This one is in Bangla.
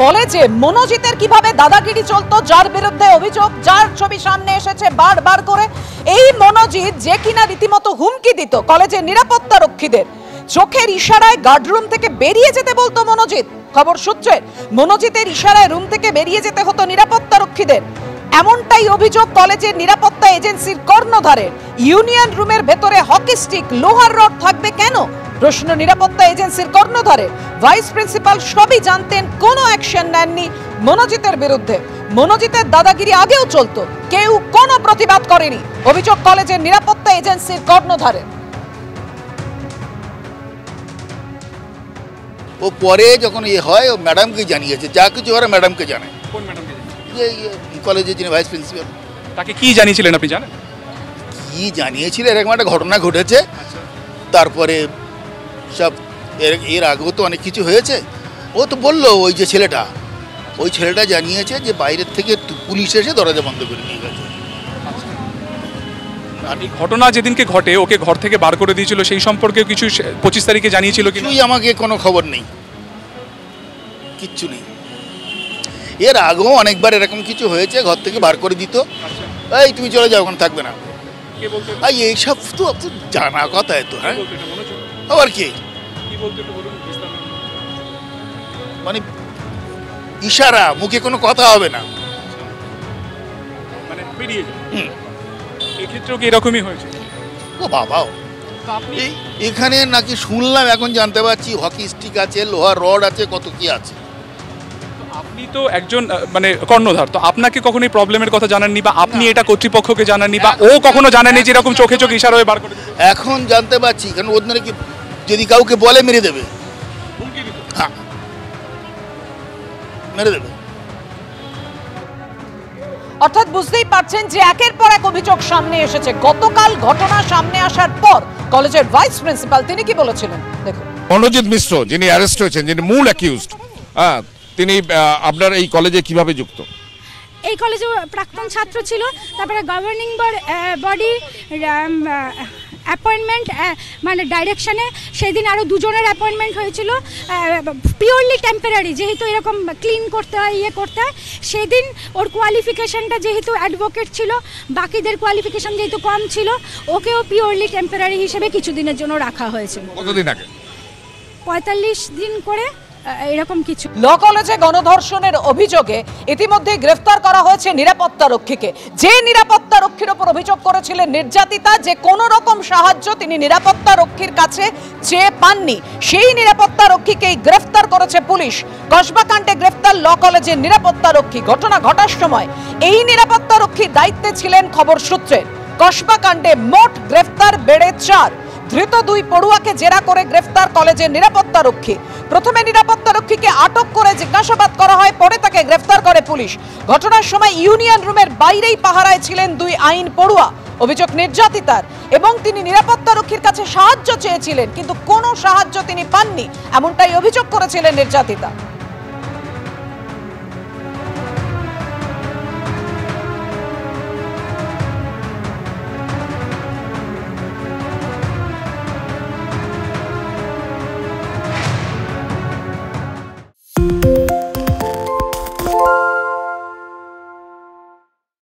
কলেজে মনোজিতের কিভাবে দাদাগিরি চলতো, যার বিরুদ্ধে অভিযোগ, যার ছবি সামনে এসেছে বারবার করে। এই মনোজিৎ যে কিনা রীতিমতো হুমকি দিত কলেজের নিরাপত্তা রক্ষীদের, চোখের ইশারায় গার্ডরুম থেকে বেরিয়ে যেতে বলতো মনোজিৎ। খবর সূত্রে মনোজিতের ইশারায় রুম থেকে বেরিয়ে যেতে হতো নিরাপত্তা রক্ষীদের, এমনটাই অভিযোগ কলেজের নিরাপত্তা এজেন্সির কর্ণধারের। ইউনিয়ন রুমের ভেতরে হকি স্টিক, লোহার রড থাকবে কেন? প্রশ্ন নিরাপত্তা এজেন্সির কর্ণধারের। ভাইস প্রিন্সিপাল সবই জানতেন, কোনো অ্যাকশন নেননি মনোজিতের বিরুদ্ধে। মনোজিতের দাদাগিরি আগেও চলতো, কেউ কোনো প্রতিবাদ করেনি, অভিযোগ কলেজের নিরাপত্তা এজেন্সির কর্ণধারের। ও পরে যখন হয় ও ম্যাডামকে জানিয়েছে, যা কিছু ওরা ম্যাডামকে জানায়। কোন ম্যাডামকে? যে কলেজের যিনি ভাইস প্রিন্সিপাল। তাকে কি জানিয়েছিলেন আপনি জানেন? কি জানিয়েছিল, এরকম একটা ঘটনা ঘটেছে, তারপরে সব এর আগেও তো অনেক কিছু হয়েছে। ও তো বললো ওই যে ওই ছেলেটা জানিয়েছে যে বাইরের থেকে পুলিশ এসে দরজা বন্ধ করে নিয়ে গেছে। আর এই ঘটনা যেদিনকে ঘটে ওকে ঘর থেকে বার করে দিয়েছিল, সেই সম্পর্কে কিছু 25 তারিখে জানিয়েছিল কি? কিছুই আমাকে কোনো খবর নেই, কিচ্ছু নেই। এর আগেও অনেকবার এরকম কিছু হয়েছে, ঘর থেকে বার করে দিত, এই তুমি চলে যাও, ওখানে থাকবে না। এইসব তো জানা কথা, তো হ্যাঁ আবার কি মানে ইশারা, মুখে কোনো কথা হবে না, মানে বেরিয়ে যায়। এক্ষেত্রেও কি এরকমই হয়েছে? ও বাবাও, এখানে নাকি শুনলাম, এখন জানতে পারছি হকি স্টিক আছে, লোহার রড আছে, কত কি আছে। আপনি তো একজন মানে কর্ণধার, তো আপনাকে কখনো এই প্রবলেমের কথা জানাননি, বা আপনি এটা কর্তৃপক্ষকে জানাননি, বা ও কখনো জানেনি যে এরকম চোখে চোখে ইশারা হয়ে বার করে? এখন জানতে পারছি, কারণ ওর নাকি যদি কাউকে বলে মেরে দেবে। হ্যাঁ, মেরে দেবে। অর্থাৎ বুঝতেই পারছেন যে একের পর এক অভিযোগ সামনে এসেছে। গতকাল ঘটনা সামনে আসার পর কলেজের ভাইস প্রিন্সিপাল তিনি কি বলেছিলেন দেখুন। মনোজিৎ মিশ্র যিনি অ্যারেস্ট হয়েছেন, যিনি মূল অ্যাকিউজড, তিনি আপনার এই কলেজে কিভাবে যুক্ত? এই কলেজে প্রাক্তন ছাত্র ছিল, তারপরে গভর্নিং বডি অ্যাপয়েন্টমেন্ট মানে ডাইরেকশনে সেদিন আরও দুজনের অ্যাপয়েন্টমেন্ট হয়েছিল, পিওরলি টেম্পোরারি, যেহেতু এরকম ক্লিন করতে হয়, ইয়ে করতে হয়। সেদিন ওর কোয়ালিফিকেশানটা যেহেতু অ্যাডভোকেট ছিল, বাকিদের কোয়ালিফিকেশান যেহেতু কম ছিল, ওকেও পিওরলি টেম্পোরারি হিসেবে কিছুদিনের জন্য রাখা হয়েছিল। কতদিন আগে? 45 দিন করে এরকম কিছু। ল কলেজে গণধর্ষণের অভিযোগে ইতিমধ্যে গ্রেফতার করা হয়েছে নিরাপত্তা রক্ষীকে। যে নিরাপত্তা রক্ষীর ওপর অভিযোগ করেছিলেন নির্যাতিতা, যে কোনো রকম সাহায্য তিনি নিরাপত্তা রক্ষীর কাছে চেয়ে পাননি, সেই নিরাপত্তা রক্ষীকেই গ্রেফতার করেছে পুলিশ। কসবাকাণ্ডে গ্রেফতার ল কলেজের নিরাপত্তা রক্ষী। ঘটনা ঘটার সময় এই নিরাপত্তা রক্ষী দায়িত্বে ছিলেন খবর সূত্রে। কসবাকাণ্ডে মোট গ্রেফতার বেড়ে 4। ধৃত 2 পড়ুয়াকে জেরা করে গ্রেফতার কলেজের নিরাপত্তা রক্ষী। প্রথমে নিরাপত্তা রক্ষীকে আটক করে জিজ্ঞাসাবাদ করা হয়, পরে তাকে গ্রেফতার করে পুলিশ। ঘটনার সময় ইউনিয়ন রুমের বাইরেই পাহারায় ছিলেন 2 আইন পড়ুয়া। অভিযোগ নির্যাতিতার, এবং তিনি নিরাপত্তা রক্ষীর কাছে সাহায্য চেয়েছিলেন, কিন্তু কোনো সাহায্য তিনি পাননি, এমনটাই অভিযোগ করেছিলেন নির্যাতিতা।